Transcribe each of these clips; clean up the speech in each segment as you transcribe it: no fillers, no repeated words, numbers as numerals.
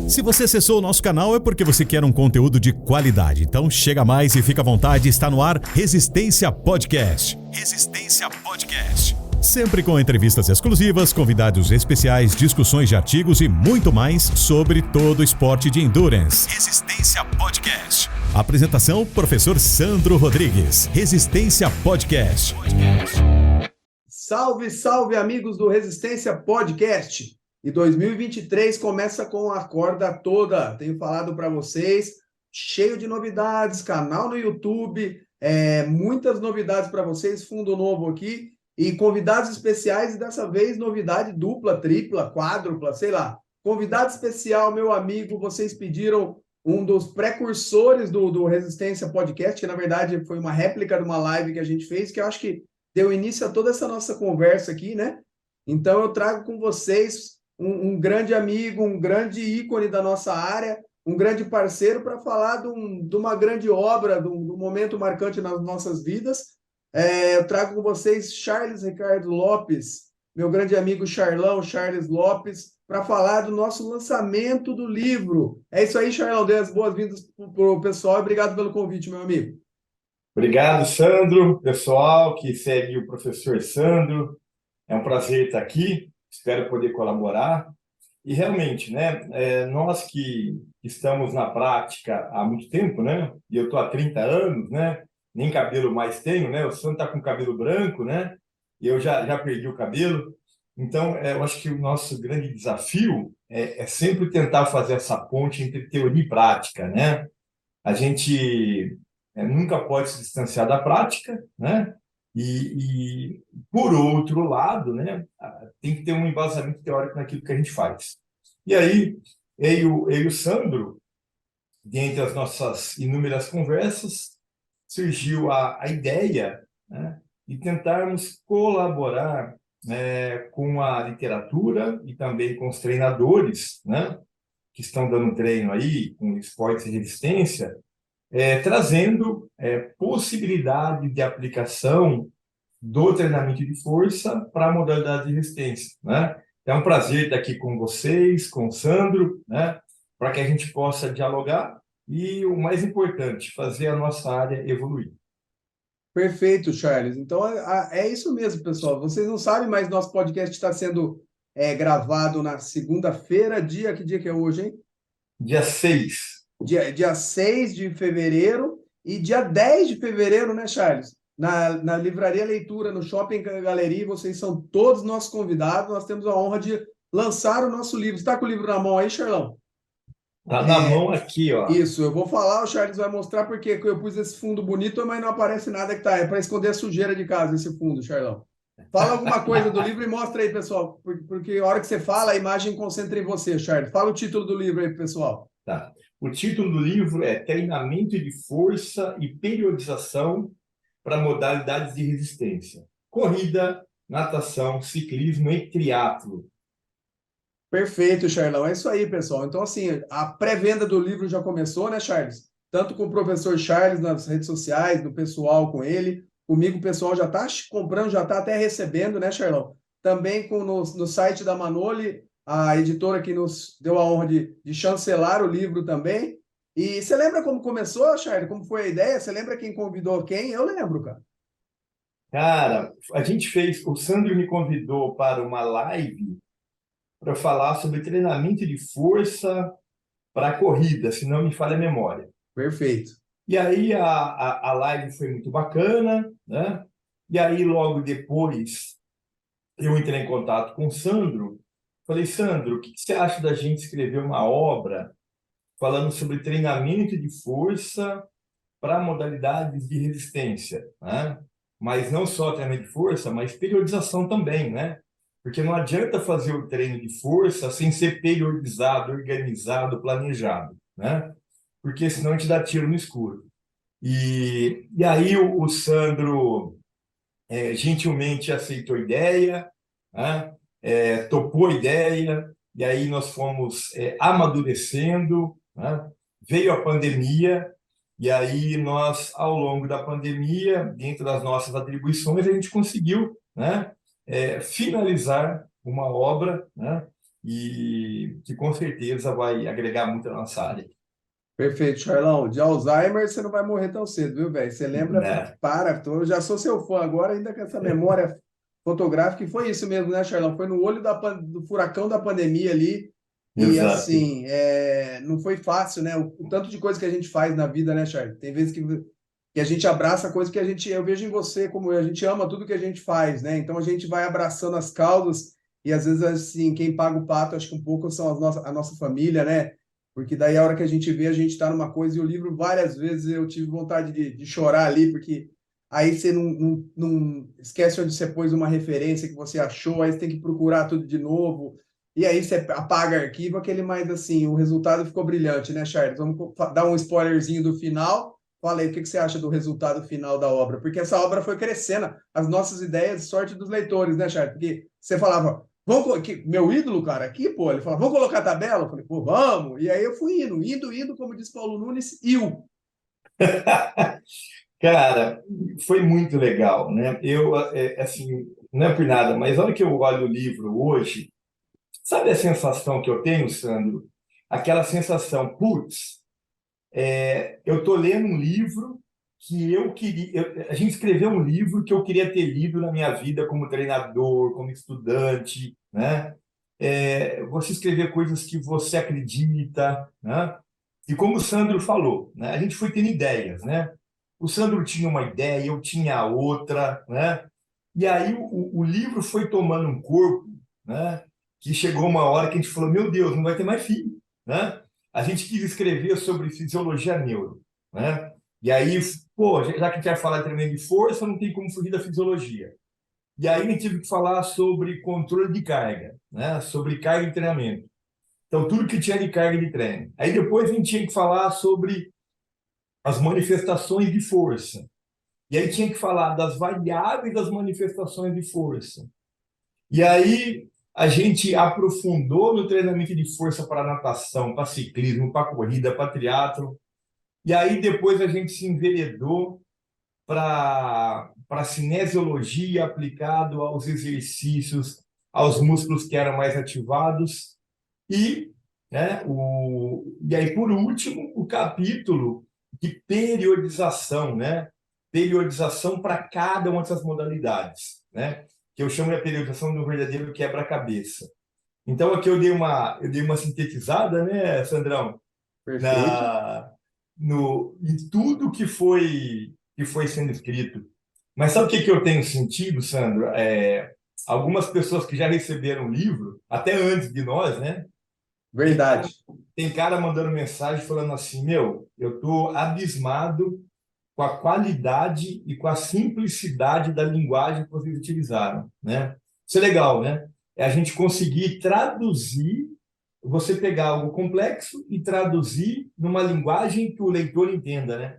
Se você acessou o nosso canal é porque você quer um conteúdo de qualidade. Então chega mais e fica à vontade, está no ar Resistência Podcast. Resistência Podcast. Sempre com entrevistas exclusivas, convidados especiais, discussões de artigos e muito mais sobre todo o esporte de endurance. Resistência Podcast. Apresentação, professor Sandro Rodrigues. Resistência Podcast. Salve, salve, amigos do Resistência Podcast. E 2023 começa com a corda toda. Tenho falado para vocês, cheio de novidades, canal no YouTube, muitas novidades para vocês, fundo novo aqui, e convidados especiais, e dessa vez novidade dupla, tripla, quádrupla, sei lá. Convidado especial, meu amigo, vocês pediram um dos precursores do Resistência Podcast, que na verdade foi uma réplica de uma live que a gente fez, que eu acho que deu início a toda essa nossa conversa aqui, né? Então eu trago com vocês um grande amigo, um grande ícone da nossa área, um grande parceiro para falar de uma grande obra, de um momento marcante nas nossas vidas. Eu trago com vocês Charles Ricardo Lopes, meu grande amigo Charles Lopes, para falar do nosso lançamento do livro. É isso aí, Charlão, dê as boas-vindas para o pessoal e obrigado pelo convite, meu amigo. Obrigado, Sandro, pessoal que segue o professor Sandro. É um prazer estar aqui, espero poder colaborar. E realmente, né, nós que estamos na prática há muito tempo, né, e eu estou há 30 anos, né, nem cabelo mais tenho, né, o Sandro está com cabelo branco, né, e eu já perdi o cabelo. Então, eu acho que o nosso grande desafio é sempre tentar fazer essa ponte entre teoria e prática, né. A gente nunca pode se distanciar da prática, né? E por outro lado, né, tem que ter um embasamento teórico naquilo que a gente faz. E aí, eu e o Sandro, dentre as nossas inúmeras conversas, surgiu a ideia, né, de tentarmos colaborar com a literatura e também com os treinadores, né, que estão dando treino aí, com esportes e resistência, trazendo possibilidade de aplicação do treinamento de força para a modalidade de resistência, né? É um prazer estar aqui com vocês, com o Sandro, né? Para que a gente possa dialogar e, o mais importante, fazer a nossa área evoluir. Perfeito, Charles. Então, é isso mesmo, pessoal. Vocês não sabem, mas nosso podcast está sendo gravado na segunda-feira, que dia que é hoje, hein? Dia 6. Dia 6 de fevereiro e dia 10 de fevereiro, né, Charles? Na Livraria Leitura, no Shopping Galeria, vocês são todos nossos convidados. Nós temos a honra de lançar o nosso livro. Você está com o livro na mão aí, Charlão? Está na mão aqui, ó. Isso, eu vou falar, o Charles vai mostrar porque eu pus esse fundo bonito, mas não aparece nada que tá. É para esconder a sujeira de casa, esse fundo, Charlão. Fala alguma coisa do livro e mostra aí, pessoal, porque a hora que você fala, a imagem concentra em você, Charles. Fala o título do livro aí, pessoal. Tá. O título do livro é Treinamento de Força e Periodização para Modalidades de Resistência. Corrida, natação, ciclismo e triatlo. Perfeito, Charlão. É isso aí, pessoal. Então, assim, a pré-venda do livro já começou, né, Charles? Tanto com o professor Charles nas redes sociais, do pessoal com ele. Comigo, o pessoal já está comprando, já está até recebendo, né, Charlão? Também no site da Manoli, a editora que nos deu a honra de chancelar o livro também. E você lembra como começou, Charles? Como foi a ideia? Você lembra quem convidou quem? Eu lembro, cara. Cara, a gente fez... O Sandro me convidou para uma live para falar sobre treinamento de força para a corrida, se não me falha a memória. Perfeito. E aí a live foi muito bacana, né? E aí logo depois eu entrei em contato com o Sandro. Falei, Sandro, o que você acha da gente escrever uma obra falando sobre treinamento de força para modalidades de resistência, né? Mas não só treinamento de força, mas periodização também, né? Porque não adianta fazer o treino de força sem ser periodizado, organizado, planejado, né? Porque senão a gente dá tiro no escuro. E aí o Sandro gentilmente aceitou a ideia, né? Topou a ideia, e aí nós fomos amadurecendo, né? Veio a pandemia, e aí nós, ao longo da pandemia, dentro das nossas atribuições, a gente conseguiu, né, finalizar uma obra, né, e que com certeza vai agregar muito na nossa área. Perfeito, Charlão. De Alzheimer você não vai morrer tão cedo, viu, velho? Você lembra, Né? eu já sou seu fã agora, ainda com essa memória fotográfica, e foi isso mesmo, né, Charlão? Foi no olho do furacão da pandemia ali, e Exato. assim, não foi fácil, né? O tanto de coisa que a gente faz na vida, né, Charlão? Tem vezes que a gente abraça coisas que eu vejo em você, como a gente ama tudo que a gente faz, né? Então a gente vai abraçando as causas, e às vezes, assim, quem paga o pato, acho que um pouco são a nossa família, né? Porque daí a hora que a gente vê, a gente está numa coisa, e o livro, várias vezes, eu tive vontade de chorar ali, porque aí você não esquece onde você pôs uma referência que você achou, aí você tem que procurar tudo de novo, e aí você apaga arquivo, aquele mais assim, o resultado ficou brilhante, né, Charles? Vamos dar um spoilerzinho do final. Fala aí, o que você acha do resultado final da obra? Porque essa obra foi crescendo, as nossas ideias, sorte dos leitores, né, Charles? Porque você falava, meu ídolo, cara, aqui, pô, ele falava, vamos colocar a tabela? Eu falei, pô, vamos. E aí eu fui indo, como diz Paulo Nunes, Cara, foi muito legal, né? Assim, não é por nada, mas a hora que eu olho o livro hoje, sabe a sensação que eu tenho, Sandro? Aquela sensação, putz, eu estou lendo um livro que eu queria. A gente escreveu um livro que eu queria ter lido na minha vida como treinador, como estudante, né? Você escrever coisas que você acredita, né? E como o Sandro falou, né? A gente foi tendo ideias, né? O Sandro tinha uma ideia, eu tinha outra, né? E aí o livro foi tomando um corpo, né? Que chegou uma hora que a gente falou, meu Deus, não vai ter mais fim, né? A gente quis escrever sobre fisiologia neuro, né? E aí, pô, já que a gente vai falar de treinamento de força, não tem como fugir da fisiologia. E aí a gente tive que falar sobre controle de carga, né? Sobre carga de treinamento. Então, tudo que tinha de carga de treino. Aí depois a gente tinha que falar sobre as manifestações de força. E aí tinha que falar das variáveis das manifestações de força. E aí a gente aprofundou no treinamento de força para natação, para ciclismo, para corrida, para triatlo. E aí depois a gente se enveredou para cinesiologia aplicado aos exercícios, aos músculos que eram mais ativados. E, e aí, por último, o capítulo de periodização, né? Periodização para cada uma dessas modalidades, né? Que eu chamo de periodização do verdadeiro quebra-cabeça. Então, aqui eu dei uma sintetizada, né, Sandrão? perfeito. Em tudo que foi sendo escrito. Mas sabe o que eu tenho sentido, Sandro? Algumas pessoas que já receberam o livro, até antes de nós, né? Tem cara, Verdade. tem cara mandando mensagem falando assim, meu, eu estou abismado com a qualidade e com a simplicidade da linguagem que vocês utilizaram, né? Isso é legal, né? É a gente conseguir traduzir, você pegar algo complexo e traduzir numa linguagem que o leitor entenda, né?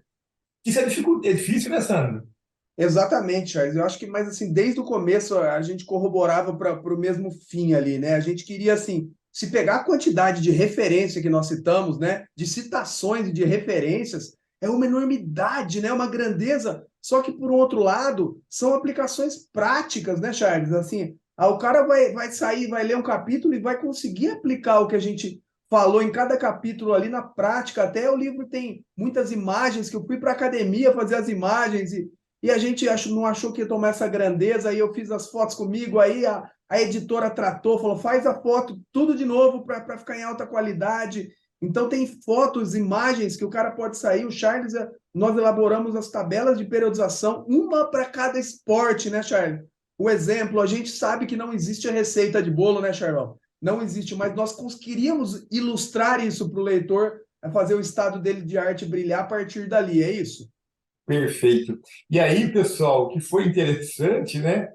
Isso é difícil, né, Sandro? Exatamente, Charles. Eu acho que, mas assim, desde o começo a gente corroborava para o mesmo fim ali, né? A gente queria, assim, se pegar a quantidade de referência que nós citamos, né? De citações e de referências, é uma enormidade, né? Uma grandeza. Só que, por um outro lado, são aplicações práticas, né, Charles? Assim, o cara vai sair, vai ler um capítulo e vai conseguir aplicar o que a gente falou em cada capítulo ali na prática. Até o livro tem muitas imagens que eu fui para a academia fazer as imagens e a gente não achou que ia tomar essa grandeza, aí eu fiz as fotos comigo, aí a editora tratou, falou, faz a foto tudo de novo para ficar em alta qualidade. Então tem fotos, imagens que o cara pode sair. O Charles, nós elaboramos as tabelas de periodização, uma para cada esporte, né, Charles? O exemplo, a gente sabe que não existe a receita de bolo, né, Charlão? Não existe, mas nós queríamos ilustrar isso para o leitor, fazer o estado dele de arte brilhar a partir dali, é isso? Perfeito. E aí, pessoal, o que foi interessante, né,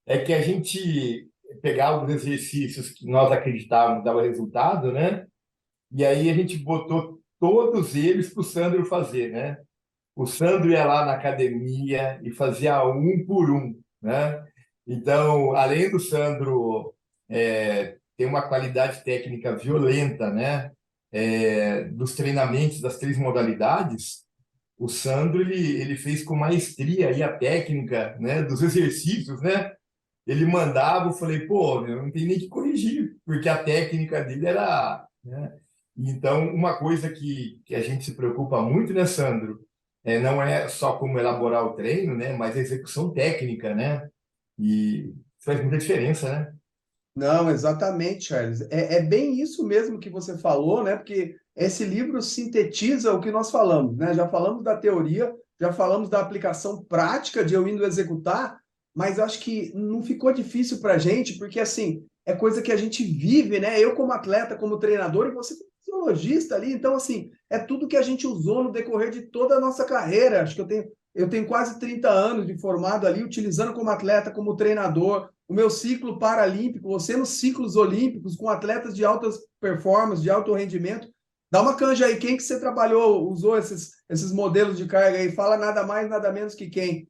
é que a gente pegava os exercícios que nós acreditávamos dava resultado, né, e aí a gente botou todos eles para o Sandro fazer, né? O Sandro ia lá na academia e fazia um por um, né? Então, além do Sandro ter uma qualidade técnica violenta, né? Dos treinamentos das três modalidades, o Sandro ele fez com maestria aí a técnica, né? Dos exercícios, né? ele mandava, eu falei, pô, meu, não tem nem que corrigir, porque a técnica dele era, né? Então, uma coisa que a gente se preocupa muito, né, Sandro? Não é só como elaborar o treino, né, mas a execução técnica, né? E faz muita diferença, né? Não, exatamente, Charles. É bem isso mesmo que você falou, né? Porque esse livro sintetiza o que nós falamos, né? Já falamos da teoria, já falamos da aplicação prática de eu indo executar, mas eu acho que não ficou difícil para a gente, porque assim, é coisa que a gente vive, né? Eu como atleta, como treinador, e você como fisiologista ali, então assim, é tudo que a gente usou no decorrer de toda a nossa carreira. Acho que eu tenho quase 30 anos de formado ali, utilizando como atleta, como treinador, o meu ciclo paralímpico, você nos ciclos olímpicos, com atletas de altas performances, de alto rendimento. Dá uma canja aí, quem que você trabalhou, usou esses modelos de carga aí? Fala nada mais, nada menos que quem?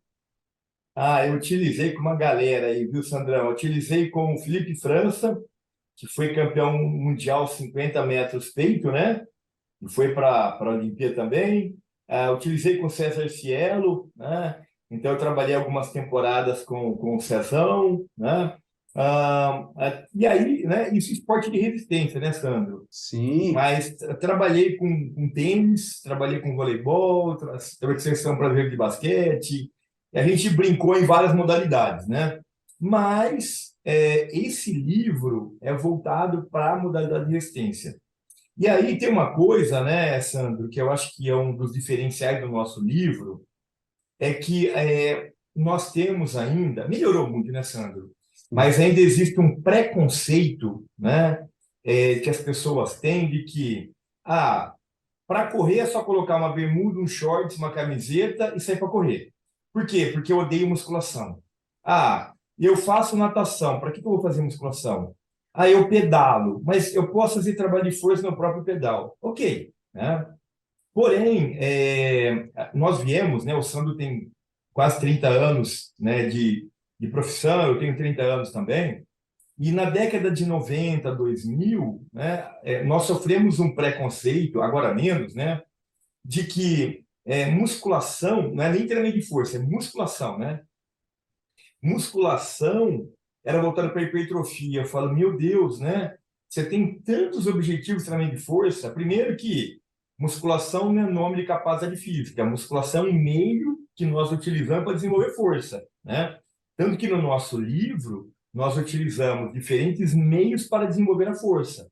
Eu utilizei com uma galera aí, viu, Sandrão? Eu utilizei com o Felipe França, que foi campeão mundial 50 metros peito, né? E foi para a Olimpíada também. Utilizei com o César Cielo, né? Então, eu trabalhei algumas temporadas com o Cezão, né? E aí, né? Isso é esporte de resistência, né, Sandro? Sim. Mas trabalhei com tênis, trabalhei com voleibol, trabalhei com seleção brasileira de basquete. E a gente brincou em várias modalidades, né? Mas esse livro é voltado para a modalidade de resistência. E aí tem uma coisa, né, Sandro, que eu acho que é um dos diferenciais do nosso livro, é que nós temos ainda, melhorou muito, né, Sandro? Mas ainda existe um preconceito, né, que as pessoas têm de que, para correr é só colocar uma bermuda, um shorts, uma camiseta e sair para correr. Por quê? Porque eu odeio musculação. Eu faço natação, para que eu vou fazer musculação? Eu pedalo, mas eu posso fazer trabalho de força no próprio pedal. Ok, né? Porém, nós viemos, né? O Sandro tem quase 30 anos, né, de profissão, eu tenho 30 anos também, e na década de 90, 2000, né, nós sofremos um preconceito, agora menos, né, de que musculação não é nem treinamento de força, é musculação, né? Musculação era voltada para hipertrofia. Eu falo, meu Deus, né? Você tem tantos objetivos de treinamento de força. Primeiro que musculação não é nome de capacidade física. A musculação é um meio que nós utilizamos para desenvolver força, né? Tanto que no nosso livro, nós utilizamos diferentes meios para desenvolver a força,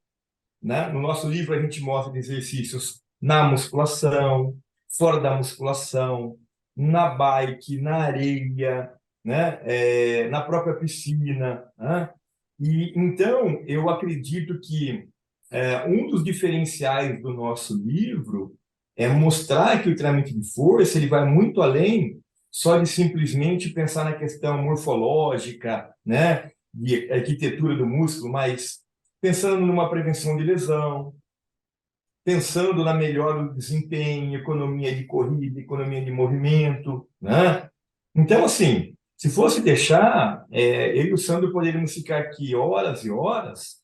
né? No nosso livro, a gente mostra exercícios na musculação, fora da musculação, na bike, na areia, né? Na própria piscina, né? E então eu acredito que um dos diferenciais do nosso livro é mostrar que o treinamento de força ele vai muito além só de simplesmente pensar na questão morfológica, né? De arquitetura do músculo, mas pensando numa prevenção de lesão, pensando na melhora do desempenho, economia de corrida, economia de movimento, né? Então, assim, se fosse deixar, eu e o Sandro poderíamos ficar aqui horas e horas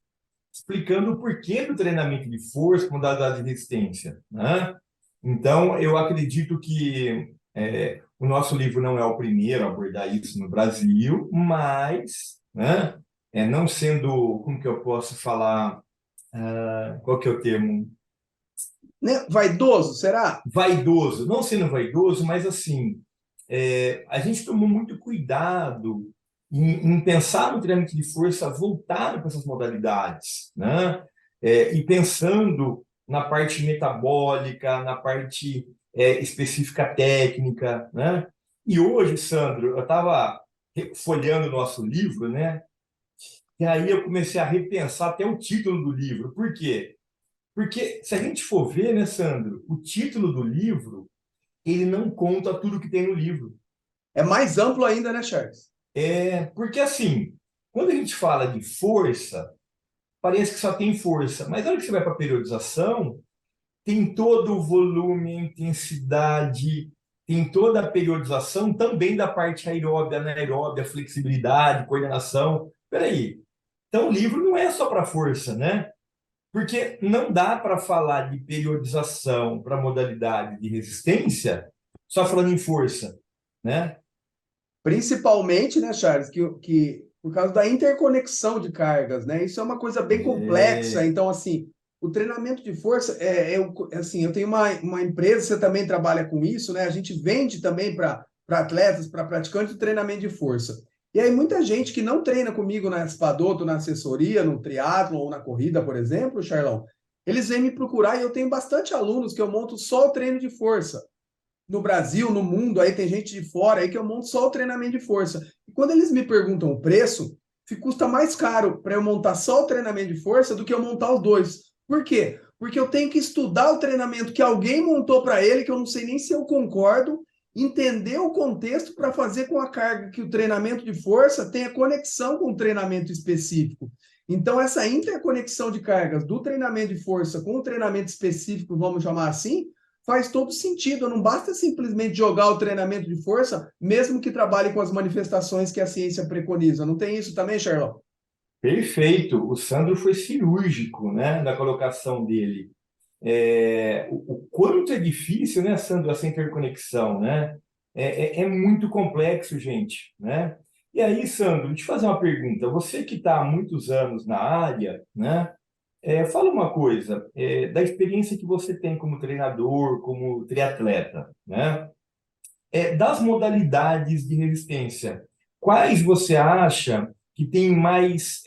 explicando o porquê do treinamento de força com modalidade de resistência, né? Então, eu acredito que o nosso livro não é o primeiro a abordar isso no Brasil, mas, né, não sendo, como que eu posso falar, qual que é o termo? Né? Vaidoso, será? Vaidoso, não sendo vaidoso, mas assim, a gente tomou muito cuidado em pensar no treinamento de força voltado para essas modalidades, né? E pensando na parte metabólica, na parte específica técnica, né? E hoje, Sandro, eu estava folheando o nosso livro, né? E aí eu comecei a repensar até o título do livro. Por quê? Porque se a gente for ver, né, Sandro, o título do livro, ele não conta tudo que tem no livro. É mais amplo ainda, né, Charles? Porque assim, quando a gente fala de força, parece que só tem força, mas na hora que você vai para a periodização, tem todo o volume, a intensidade, tem toda a periodização também da parte aeróbia, anaeróbia, flexibilidade, coordenação. Peraí, então o livro não é só para força, né? Porque não dá para falar de periodização para modalidade de resistência só falando em força, né? Principalmente, né, Charles, que por causa da interconexão de cargas, né? Isso é uma coisa bem complexa. Então, assim, o treinamento de força, assim, eu tenho uma empresa, você também trabalha com isso, né? A gente vende também para atletas, para praticantes, o treinamento de força. E aí, muita gente que não treina comigo na Espadoto, na assessoria, no triatlo ou na corrida, por exemplo, Charlão, eles vêm me procurar e eu tenho bastante alunos que eu monto só o treino de força. No Brasil, no mundo, aí tem gente de fora aí que eu monto só o treinamento de força. E quando eles me perguntam o preço, custa mais caro para eu montar só o treinamento de força do que eu montar os dois. Por quê? Porque eu tenho que estudar o treinamento que alguém montou para ele, que eu não sei nem se eu concordo, entender o contexto para fazer com a carga que o treinamento de força tenha conexão com o treinamento específico. Então, essa interconexão de cargas do treinamento de força com o treinamento específico, vamos chamar assim, faz todo sentido. Não basta simplesmente jogar o treinamento de força, mesmo que trabalhe com as manifestações que a ciência preconiza. Não tem isso também, Charlão? Perfeito. O Sandro foi cirúrgico, né, na colocação dele. O quanto é difícil, né, Sandro, essa interconexão, né? É muito complexo, gente, né? E aí, Sandro, deixa eu te fazer uma pergunta. Você que está há muitos anos na área, né? Fala uma coisa, da experiência que você tem como treinador, como triatleta, né? Das modalidades de resistência, quais você acha que tem mais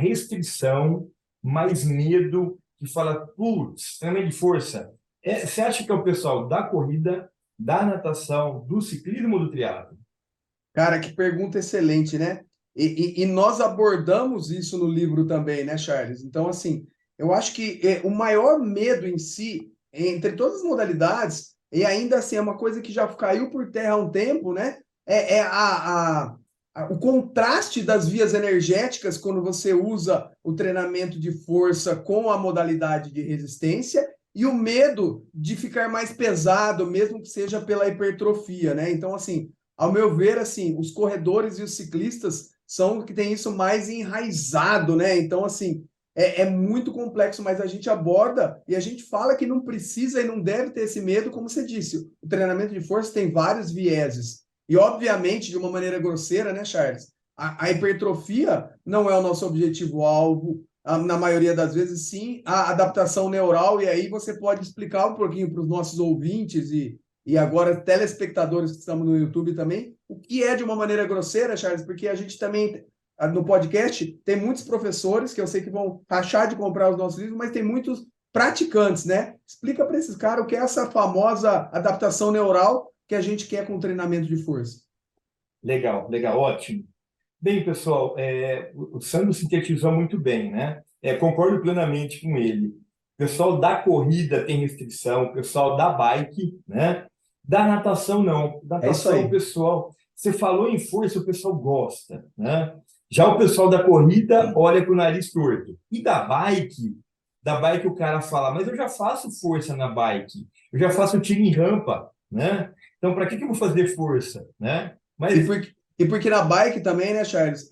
restrição, mais medo, que fala, putz, treinamento de força? Você acha que é o pessoal da corrida, da natação, do ciclismo ou do triatlo? Cara, que pergunta excelente, né? E nós abordamos isso no livro também, né, Charles? Então, assim, eu acho que o maior medo em si, entre todas as modalidades, e ainda assim é uma coisa que já caiu por terra há um tempo, né? O contraste das vias energéticas quando você usa o treinamento de força com a modalidade de resistência e o medo de ficar mais pesado, mesmo que seja pela hipertrofia, né? Então, assim, ao meu ver, assim, os corredores e os ciclistas são os que têm isso mais enraizado, né? Então, assim, é muito complexo, mas a gente aborda e a gente fala que não precisa e não deve ter esse medo, como você disse. O treinamento de força tem vários vieses. E, obviamente, de uma maneira grosseira, né, Charles? A hipertrofia não é o nosso objetivo-alvo. Na maioria das vezes, sim, a adaptação neural. E aí você pode explicar um pouquinho para os nossos ouvintes e agora telespectadores que estamos no YouTube também, o que é de uma maneira grosseira, Charles, porque a gente também, no podcast, tem muitos professores que eu sei que vão rachar de comprar os nossos livros, mas tem muitos praticantes, né? Explica para esses caras o que é essa famosa adaptação neural que a gente quer com o treinamento de força. Legal, legal, ótimo. Bem, pessoal, o Sandro sintetizou muito bem, né? Concordo plenamente com ele. O pessoal da corrida tem restrição, o pessoal da bike, né? Da natação, não. Da É isso natação, aí. o pessoal... Você falou em força, o pessoal gosta, né? Já o pessoal da corrida olha com o nariz torto. E da bike o cara fala, mas eu já faço força na bike, eu já faço tiro em rampa, né? Então, para que eu vou fazer força, né? E Mas porque na bike também, né, Charles,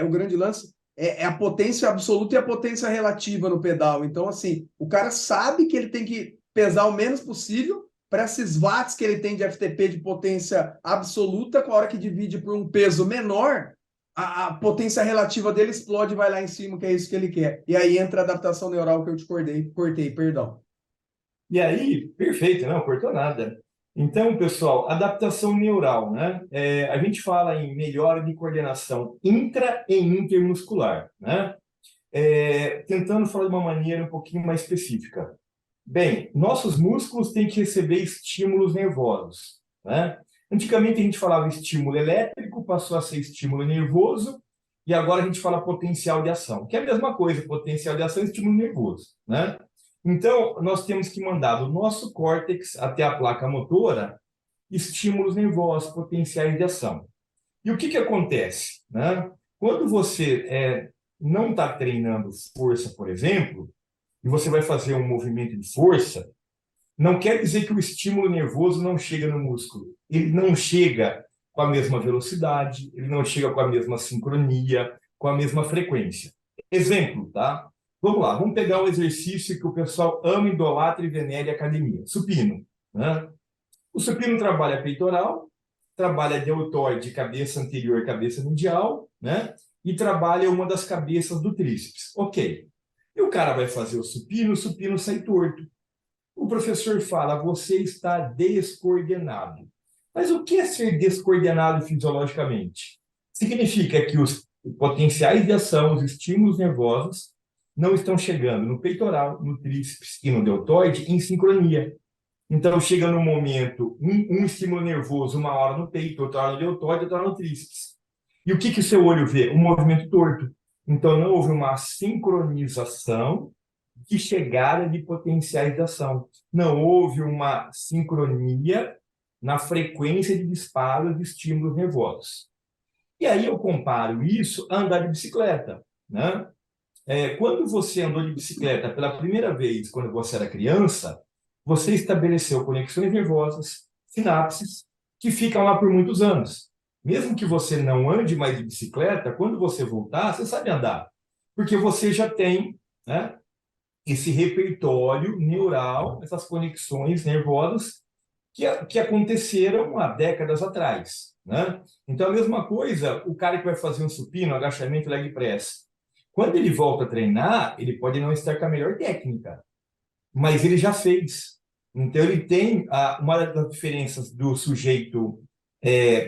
o grande lance é a potência absoluta e a potência relativa no pedal. Então, assim, o cara sabe que ele tem que pesar o menos possível para esses watts que ele tem de FTP de potência absoluta, com a hora que divide por um peso menor, a potência relativa dele explode e vai lá em cima, que é isso que ele quer. E aí entra a adaptação neural que eu te cortei, perdão. E aí, perfeito, não cortou nada. Então, pessoal, adaptação neural, né? A gente fala em melhora de coordenação intra e intermuscular, né? Tentando falar de uma maneira um pouquinho mais específica. Bem, nossos músculos têm que receber estímulos nervosos, né? Antigamente a gente falava estímulo elétrico, passou a ser estímulo nervoso, e agora a gente fala potencial de ação, que é a mesma coisa, potencial de ação e estímulo nervoso, né? Então, nós temos que mandar do nosso córtex até a placa motora estímulos nervosos, potenciais de ação. E o que acontece, né? Quando você não está treinando força, por exemplo, e você vai fazer um movimento de força, não quer dizer que o estímulo nervoso não chega no músculo. Ele não chega com a mesma velocidade, ele não chega com a mesma sincronia, com a mesma frequência. Exemplo, tá? Vamos lá, vamos pegar um exercício que o pessoal ama, idolatra e venera em academia. Supino, né? O supino trabalha peitoral, trabalha deltoide, cabeça anterior, cabeça medial, né? e trabalha uma das cabeças do tríceps. Ok. E o cara vai fazer o supino sai torto. O professor fala, você está descoordenado. Mas o que é ser descoordenado fisiologicamente? Significa que os potenciais de ação, os estímulos nervosos, não estão chegando no peitoral, no tríceps e no deltoide em sincronia. Então, chega no momento, um estímulo nervoso, uma hora no peito, outra hora no deltoide, outra hora no tríceps. E o que o seu olho vê? Um movimento torto. Então, não houve uma sincronização de chegada de potenciais de ação. Não houve uma sincronia na frequência de disparos de estímulos nervosos. E aí eu comparo isso a andar de bicicleta, né? Quando você andou de bicicleta pela primeira vez, quando você era criança, você estabeleceu conexões nervosas, sinapses, que ficam lá por muitos anos. Mesmo que você não ande mais de bicicleta, quando você voltar, você sabe andar. Porque você já tem, né, esse repertório neural, essas conexões nervosas que aconteceram há décadas atrás, né? Então, a mesma coisa, o cara que vai fazer um supino, agachamento, leg press, quando ele volta a treinar, ele pode não estar com a melhor técnica, mas ele já fez. Então, ele tem uma das diferenças do sujeito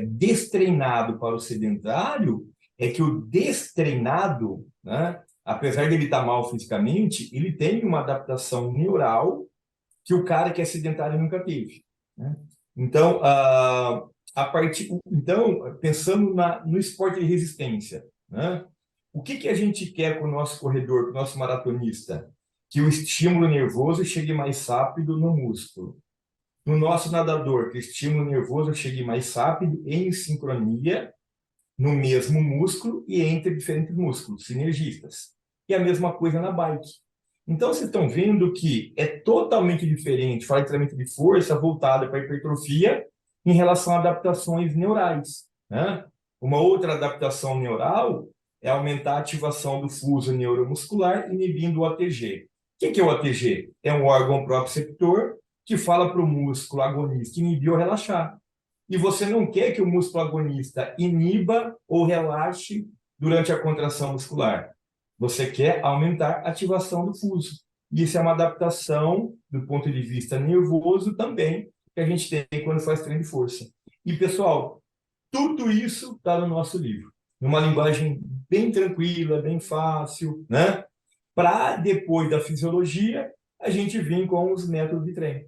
destreinado para o sedentário é que o destreinado, né, apesar de ele estar mal fisicamente, ele tem uma adaptação neural que o cara que é sedentário nunca teve, né? Então, então pensando no esporte de resistência, né, o que a gente quer com o nosso corredor, com o nosso maratonista? Que o estímulo nervoso chegue mais rápido no músculo. No nosso nadador, que o estímulo nervoso chegue mais rápido em sincronia no mesmo músculo e entre diferentes músculos, sinergistas. E a mesma coisa na bike. Então, vocês estão vendo que é totalmente diferente falar de treinamento de força voltado para a hipertrofia em relação a adaptações neurais, né? Uma outra adaptação neural é aumentar a ativação do fuso neuromuscular inibindo o ATG. O que é o ATG? É um órgão proprioceptor que fala para o músculo agonista inibir ou relaxar. E você não quer que o músculo agonista iniba ou relaxe durante a contração muscular. Você quer aumentar a ativação do fuso. E isso é uma adaptação do ponto de vista nervoso também que a gente tem quando faz treino de força. E, pessoal, tudo isso está no nosso livro. Numa linguagem bem tranquila, bem fácil, né? Para, depois da fisiologia, a gente vir com os métodos de treino.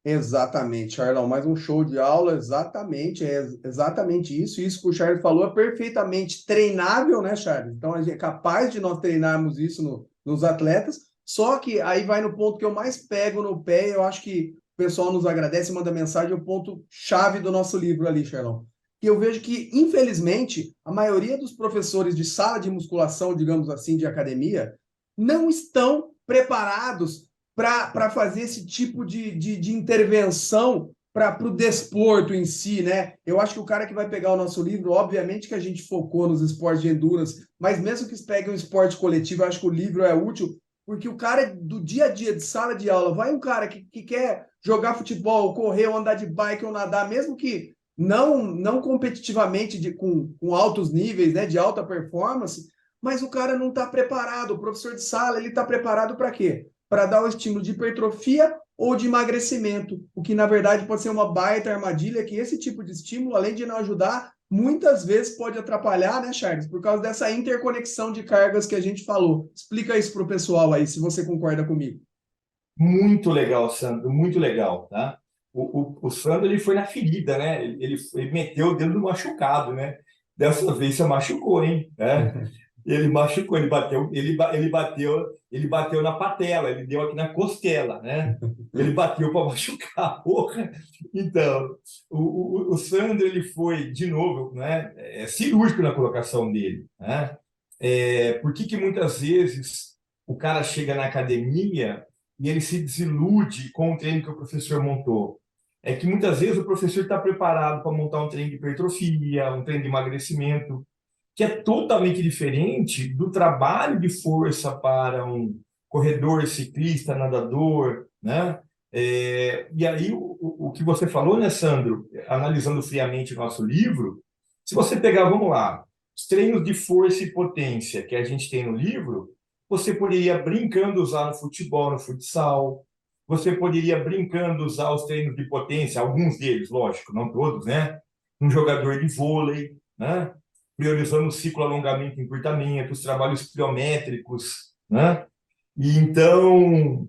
Exatamente, Charlão, mais um show de aula, exatamente, é exatamente isso. Isso que o Charles falou é perfeitamente treinável, né, Charles? Então, a gente é capaz de nós treinarmos isso nos atletas, só que aí vai no ponto que eu mais pego no pé, eu acho que o pessoal nos agradece, manda mensagem, é o ponto-chave do nosso livro ali, Charlão. Que eu vejo que, infelizmente, a maioria dos professores de sala de musculação, digamos assim, de academia, não estão preparados para fazer esse tipo de intervenção para o desporto em si, né? Eu acho que o cara que vai pegar o nosso livro, obviamente que a gente focou nos esportes de endurance, mas mesmo que pegue um esporte coletivo, eu acho que o livro é útil, porque o cara do dia a dia, de sala de aula, vai um cara que quer jogar futebol, correr, ou andar de bike, ou nadar, mesmo que não competitivamente, com altos níveis, né, de alta performance, mas o cara não está preparado. O professor de sala, ele está preparado para quê? Para dar o estímulo de hipertrofia ou de emagrecimento, o que na verdade pode ser uma baita armadilha, que esse tipo de estímulo, além de não ajudar, muitas vezes pode atrapalhar, né, Charles? Por causa dessa interconexão de cargas que a gente falou. Explica isso para o pessoal aí, se você concorda comigo. Muito legal, Sandro, muito legal, tá? O Sandro, ele foi na ferida, né? Ele meteu o dedo no machucado, né? Dessa vez você machucou, hein? Né? Ele machucou, ele bateu na patela, ele deu aqui na costela, né? Ele bateu para machucar, porra. Então, o Sandro, ele foi, de novo, né, cirúrgico na colocação dele, né? Por que muitas vezes o cara chega na academia e ele se desilude com o treino que o professor montou? É que muitas vezes o professor está preparado para montar um treino de hipertrofia, um treino de emagrecimento, que é totalmente diferente do trabalho de força para um corredor, ciclista, nadador, né? E aí, o que você falou, né, Sandro, analisando friamente o nosso livro, se você pegar, vamos lá, os treinos de força e potência que a gente tem no livro, você poderia brincando usar no futebol, no futsal. Você poderia brincando usar os treinos de potência, alguns deles, lógico, não todos, né? Um jogador de vôlei, né? Priorizando o ciclo alongamento e encurtamento, os trabalhos pliométricos, né? E então,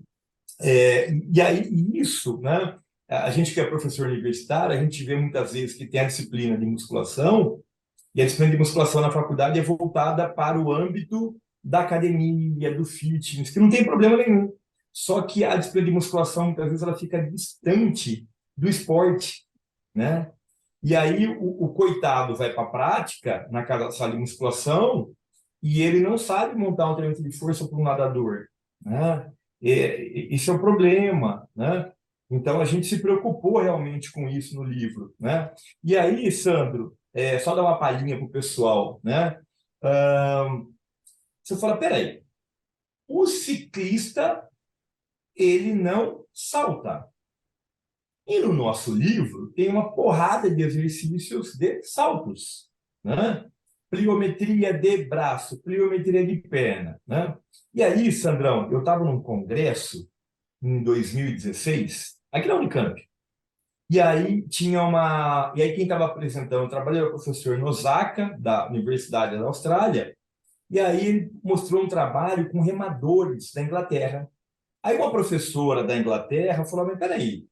e aí isso, né? A gente que é professor universitário, a gente vê muitas vezes que tem a disciplina de musculação, e a disciplina de musculação na faculdade é voltada para o âmbito da academia, do fitness, que não tem problema nenhum. Só que a disciplina de musculação, muitas vezes, ela fica distante do esporte, né? E aí o coitado vai para a prática, naquela sala de musculação, e ele não sabe montar um treinamento de força para um nadador, né? Isso é o problema, né? Então, a gente se preocupou realmente com isso no livro, né? E aí, Sandro, só dar uma palhinha para o pessoal, né? Você fala, peraí, o ciclista, ele não salta. E no nosso livro tem uma porrada de exercícios de saltos, né? Pliometria de braço, pliometria de perna, né? E aí, Sandrão, eu estava num congresso em 2016, aqui na Unicamp. E aí e aí quem estava apresentando o trabalho era o professor Nosaka, da Universidade da Austrália, e aí ele mostrou um trabalho com remadores da Inglaterra. Aí uma professora da Inglaterra falou, mas peraí,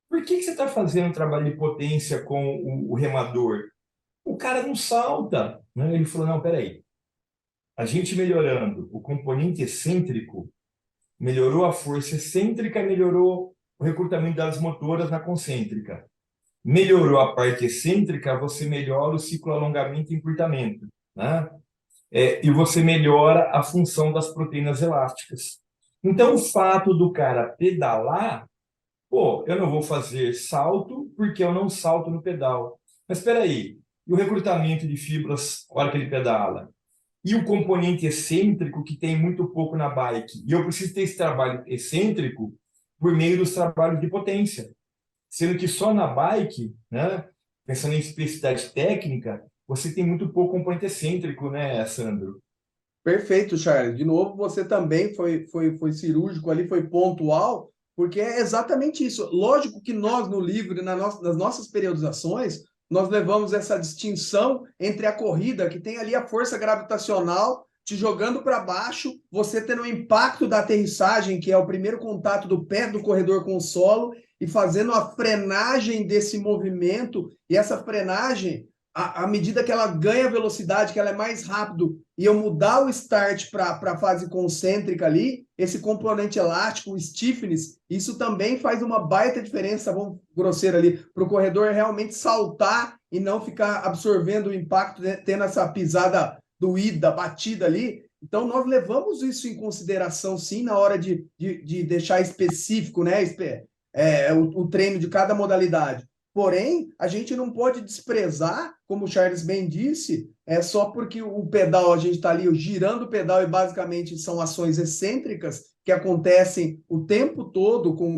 por que você está fazendo um trabalho de potência com o remador? O cara não salta, né? Ele falou, não, peraí, a gente melhorando o componente excêntrico, melhorou a força excêntrica, melhorou o recrutamento das motoras na concêntrica. Melhorou a parte excêntrica, você melhora o ciclo alongamento e encurtamento, né? E você melhora a função das proteínas elásticas. Então, o fato do cara pedalar, pô, eu não vou fazer salto porque eu não salto no pedal. Mas espera aí, e o recrutamento de fibras na hora que ele pedala? E o componente excêntrico que tem muito pouco na bike? E eu preciso ter esse trabalho excêntrico por meio dos trabalhos de potência. Sendo que só na bike, né, pensando em especificidade técnica, você tem muito pouco componente excêntrico, né, Sandro? Perfeito, Charles. De novo, você também foi cirúrgico ali, foi pontual, porque é exatamente isso. Lógico que nós, no livro, nas nossas periodizações, nós levamos essa distinção entre a corrida, que tem ali a força gravitacional te jogando para baixo, você tendo o impacto da aterrissagem, que é o primeiro contato do pé do corredor com o solo, e fazendo a frenagem desse movimento, e essa frenagem, à medida que ela ganha velocidade, que ela é mais rápido, e eu mudar o start para a fase concêntrica ali, esse componente elástico, o stiffness, isso também faz uma baita diferença, vamos grosseiro ali, para o corredor realmente saltar e não ficar absorvendo o impacto, né, tendo essa pisada doída, batida ali. Então, nós levamos isso em consideração, sim, na hora de deixar específico, né, o treino de cada modalidade. Porém, a gente não pode desprezar, como o Charles bem disse, só porque o pedal, a gente está ali girando o pedal e basicamente são ações excêntricas que acontecem o tempo todo com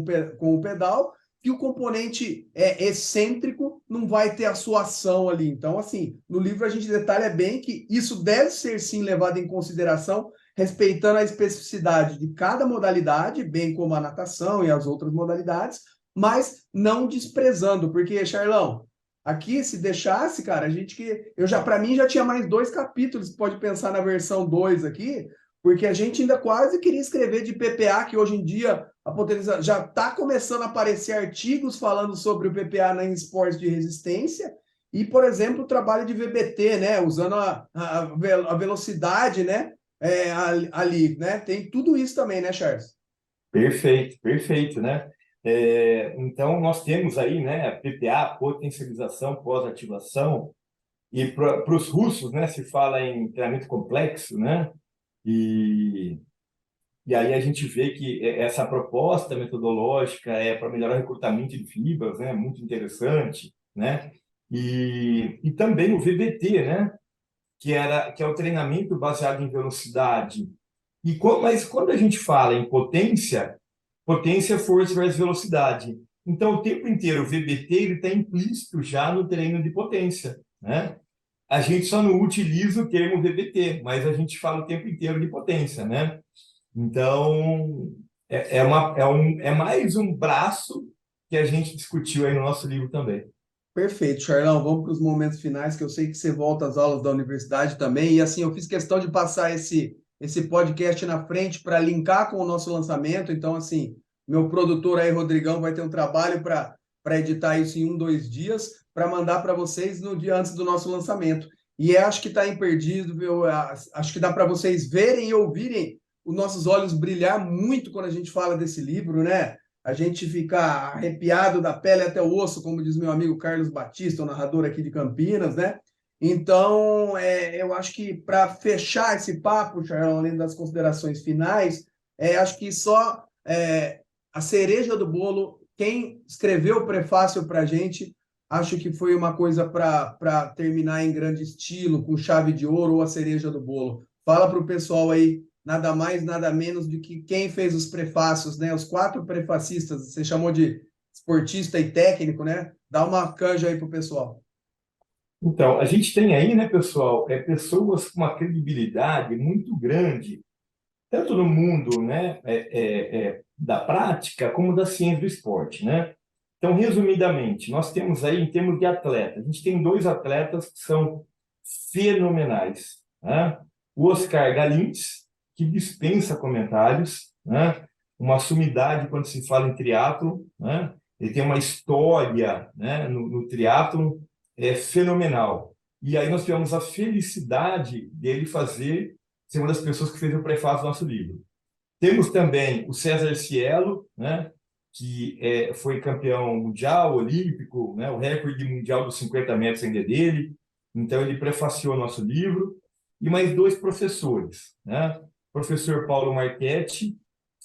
o pedal, que o componente excêntrico não vai ter a sua ação ali. Então, assim, no livro a gente detalha bem que isso deve ser, sim, levado em consideração, respeitando a especificidade de cada modalidade, bem como a natação e as outras modalidades, mas não desprezando, porque, Charlão, aqui, se deixasse, cara, para mim já tinha mais 2 capítulos, pode pensar na versão 2 aqui, porque a gente ainda quase queria escrever de PPA, que hoje em dia a potência já está começando a aparecer artigos falando sobre o PPA em esportes de resistência, e, por exemplo, o trabalho de VBT, né, usando a velocidade, né, ali, né, tem tudo isso também, né, Charles? Perfeito, perfeito, né? Então, nós temos aí, né, PPA, potencialização pós-ativação, e para os russos, né, se fala em treinamento complexo, né? E aí a gente vê que essa proposta metodológica é para melhorar o recrutamento de fibras, né? Muito interessante, né? E também o VBT, né? Que é o treinamento baseado em velocidade. Mas quando a gente fala em potência, potência é força versus velocidade. Então, o tempo inteiro, o VBT está implícito já no treino de potência, né? A gente só não utiliza o termo VBT, mas a gente fala o tempo inteiro de potência, né? Então, é mais um braço que a gente discutiu aí no nosso livro também. Perfeito, Charlão. Vamos para os momentos finais, que eu sei que você volta às aulas da universidade também. E assim, eu fiz questão de passar esse podcast na frente para linkar com o nosso lançamento. Então, assim, meu produtor aí, Rodrigão, vai ter um trabalho para editar isso em 2 dias, para mandar para vocês no dia antes do nosso lançamento. E acho que está imperdível, acho que dá para vocês verem e ouvirem os nossos olhos brilhar muito quando a gente fala desse livro, né? A gente fica arrepiado da pele até o osso, como diz meu amigo Carlos Batista, o narrador aqui de Campinas, né? Então, eu acho que para fechar esse papo, Charlão, além das considerações finais, acho que só a cereja do bolo, quem escreveu o prefácio para a gente, acho que foi uma coisa para terminar em grande estilo, com chave de ouro ou a cereja do bolo. Fala para o pessoal aí, nada mais, nada menos do que quem fez os prefácios, né? Os 4 prefacistas, você chamou de esportista e técnico, né? Dá uma canja aí para o pessoal. Então, a gente tem aí, né, pessoal, pessoas com uma credibilidade muito grande, tanto no mundo, né, da prática, como da ciência do esporte, né? Então, resumidamente, nós temos aí, em termos de atleta, a gente tem 2 atletas que são fenomenais, né? O Oscar Galintz, que dispensa comentários, né? Uma sumidade quando se fala em triatlo, né? Ele tem uma história, né, no triatlo fenomenal. E aí nós tivemos a felicidade dele ser uma das pessoas que fez o prefácio do nosso livro. Temos também o César Cielo, né, que foi campeão mundial, olímpico, né, o recorde mundial dos 50 metros ainda é dele. Então, ele prefaciou o nosso livro. E mais 2 professores, né? O professor Paulo Marchetti,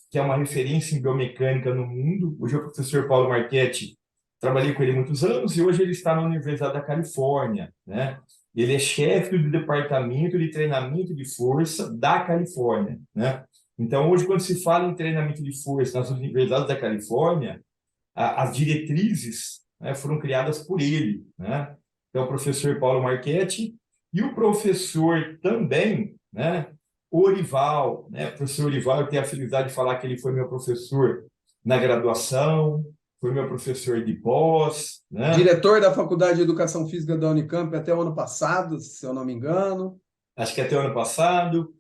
que é uma referência em biomecânica no mundo. Hoje, o professor Paulo Marchetti, trabalhei com ele muitos anos e hoje ele está na Universidade da Califórnia, né? Ele é chefe do departamento de treinamento de força da Califórnia, né? Então, hoje, quando se fala em treinamento de força nas universidades da Califórnia, as diretrizes, né, foram criadas por ele, né? Então, o professor Paulo Marchetti e o professor também, né, Orival, né? O professor Orival, eu tenho a felicidade de falar que ele foi meu professor na graduação, foi meu professor de pós, né? Diretor da Faculdade de Educação Física da Unicamp até o ano passado, se eu não me engano. Acho que até o ano passado.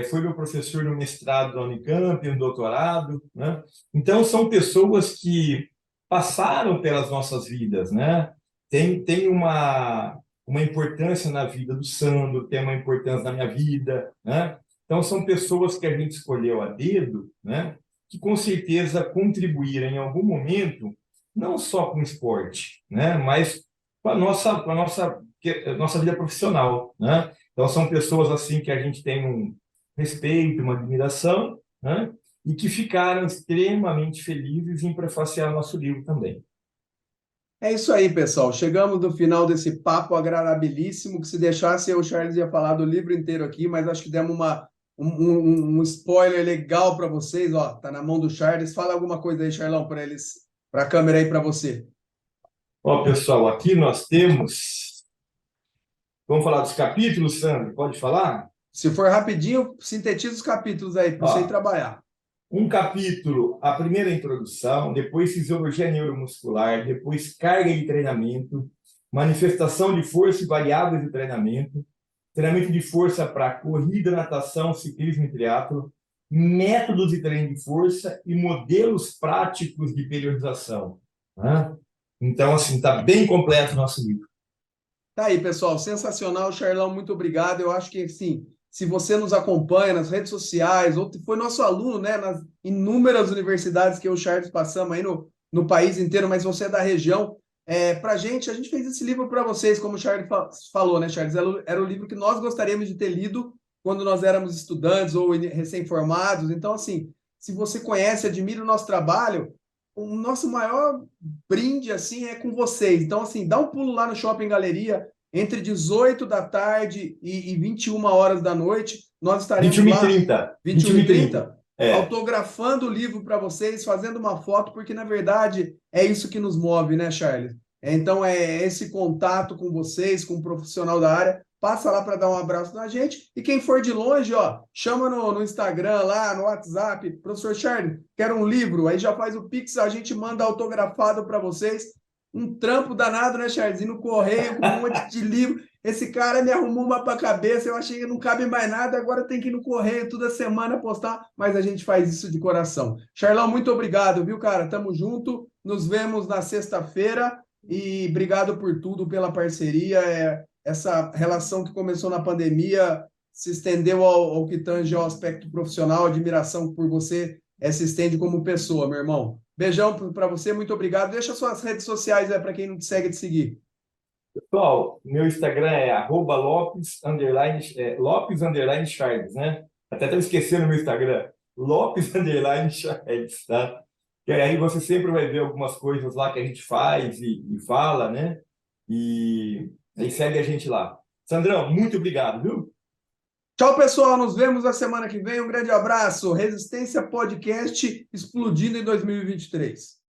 Foi meu professor no mestrado da Unicamp, no doutorado, né? Então, são pessoas que passaram pelas nossas vidas, né? Tem uma importância na vida do Sandro, tem uma importância na minha vida, né? Então, são pessoas que a gente escolheu a dedo, né? Que com certeza contribuíram em algum momento, não só com o esporte, né? Mas com a nossa vida profissional, né? Então, são pessoas assim que a gente tem um respeito, uma admiração, né? E que ficaram extremamente felizes em prefaciar nosso livro também. É isso aí, pessoal. Chegamos no final desse papo agradabilíssimo, que se deixasse eu, o Charles, ia falar do livro inteiro aqui, mas acho que demos um spoiler legal para vocês. Ó, tá na mão do Charles. Fala alguma coisa aí, Charlão, para eles, para a câmera aí, para você. Ó, pessoal, aqui nós temos... Vamos falar dos capítulos, Sandro? Pode falar? Se for rapidinho, sintetiza os capítulos aí, para você ir trabalhar. Um capítulo, a primeira introdução, depois fisiologia neuromuscular, depois carga de treinamento, manifestação de força e variáveis de treinamento, treinamento de força para corrida, natação, ciclismo e triatlo, métodos de treino de força e modelos práticos de periodização, né? Então, assim, está bem completo o nosso livro. Tá aí, pessoal, sensacional, Charlão, muito obrigado. Eu acho que, assim, se você nos acompanha nas redes sociais, ou foi nosso aluno, né, nas inúmeras universidades que eu e o Charles passamos aí no país inteiro, mas você é da região, a gente fez esse livro para vocês, como o Charles falou, né, Charles? Era o livro que nós gostaríamos de ter lido quando nós éramos estudantes ou recém-formados. Então, assim, se você conhece, admira o nosso trabalho, o nosso maior brinde, assim, é com vocês. Então, assim, dá um pulo lá no Shopping Galeria, entre 18 da tarde e 21 horas da noite, nós estaremos 21h30. 21h30, autografando o livro para vocês, fazendo uma foto, porque, na verdade, é isso que nos move, né, Charles? Então, é esse contato com vocês, com o profissional da área, passa lá para dar um abraço na gente. E quem for de longe, ó, chama no Instagram, lá no WhatsApp. Professor Charlie, quero um livro. Aí já faz o Pix, a gente manda autografado para vocês. Um trampo danado, né, Charles? E no correio, com um monte de livro. Esse cara me arrumou uma para a cabeça. Eu achei que não cabe mais nada. Agora tem que ir no correio toda semana postar. Mas a gente faz isso de coração. Charlão, muito obrigado, viu, cara? Tamo junto. Nos vemos na sexta-feira. E obrigado por tudo, pela parceria. Essa relação que começou na pandemia se estendeu ao que tange ao aspecto profissional. A admiração por você se estende como pessoa, meu irmão. Beijão para você, muito obrigado. Deixa suas redes sociais para quem não te segue de seguir. Pessoal, meu Instagram é @Lopes_Charles, né? Até estava esquecendo o meu Instagram. Lopes_Charles, tá? E aí você sempre vai ver algumas coisas lá que a gente faz e fala, né? E aí segue a gente lá. Sandrão, muito obrigado, viu? Tchau, pessoal. Nos vemos na semana que vem. Um grande abraço. Resistência Podcast explodindo em 2023.